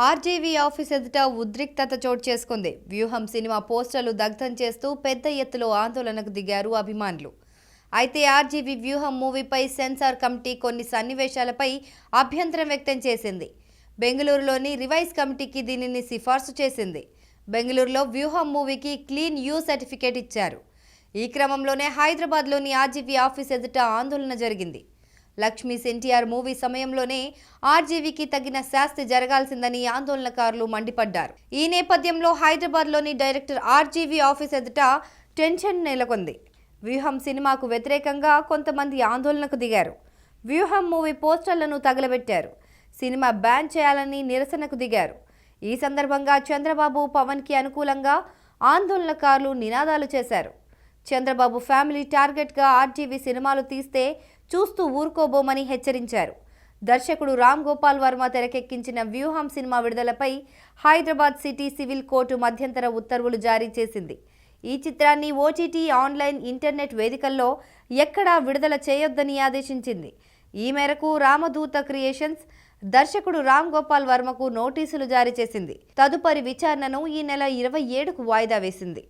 RGV office ఎదుట ఉద్రిక్తత చోటు చేసుకుంది. వ్యూహం సినిమా పోస్టర్లు దగ్ధం చేస్తూ పెద్ద ఎత్తులో ఆందోళనకు దిగారు అభిమానులు. అయితే ఆర్జీవీ వ్యూహం మూవీపై సెన్సార్ కమిటీ కొన్ని సన్నివేశాలపై అభ్యంతరం వ్యక్తం చేసింది. బెంగళూరులోని రివైజ్ కమిటీకి దీనిని సిఫార్సు చేసింది. బెంగళూరులో వ్యూహం మూవీకి క్లీన్ యూ సర్టిఫికేట్ ఇచ్చారు. ఈ క్రమంలోనే హైదరాబాద్లోని ఆర్జీవీ ఆఫీస్ ఎదుట ఆందోళన జరిగింది. లక్ష్మీస్ ఎన్టీఆర్ మూవీ సమయంలోనే ఆర్జీవీకి తగిన శాస్తి జరగాల్సిందని ఆందోళనకారులు మండిపడ్డారు. ఈ నేపథ్యంలో హైదరాబాద్లోని డైరెక్టర్ ఆర్జీవీ ఆఫీస్ ఎదుట టెన్షన్ నెలకొంది. వ్యూహం సినిమాకు వ్యతిరేకంగా కొంతమంది ఆందోళనకు దిగారు. వ్యూహం మూవీ పోస్టర్లను తగలబెట్టారు. సినిమా బ్యాన్ చేయాలని నిరసనకు దిగారు. ఈ సందర్భంగా చంద్రబాబు, పవన్కి అనుకూలంగా ఆందోళనకారులు నినాదాలు చేశారు. చంద్రబాబు ఫ్యామిలీ టార్గెట్గా ఆర్జీవీ సినిమాలు తీస్తే చూస్తూ ఊరుకోబోమని హెచ్చరించారు. దర్శకుడు రామ్ గోపాల్ వర్మ తెరకెక్కించిన వ్యూహం సినిమా విడుదలపై హైదరాబాద్ సిటీ సివిల్ కోర్టు మధ్యంతర ఉత్తర్వులు జారీ చేసింది. ఈ చిత్రాన్ని ఓటీటీ, ఆన్లైన్, ఇంటర్నెట్ వేదికల్లో ఎక్కడా విడుదల చేయొద్దని ఆదేశించింది. ఈ మేరకు రామదూత క్రియేషన్స్ దర్శకుడు రామ్ గోపాల్ వర్మకు నోటీసులు జారీ చేసింది. తదుపరి విచారణను ఈ నెల 27కు వాయిదా వేసింది.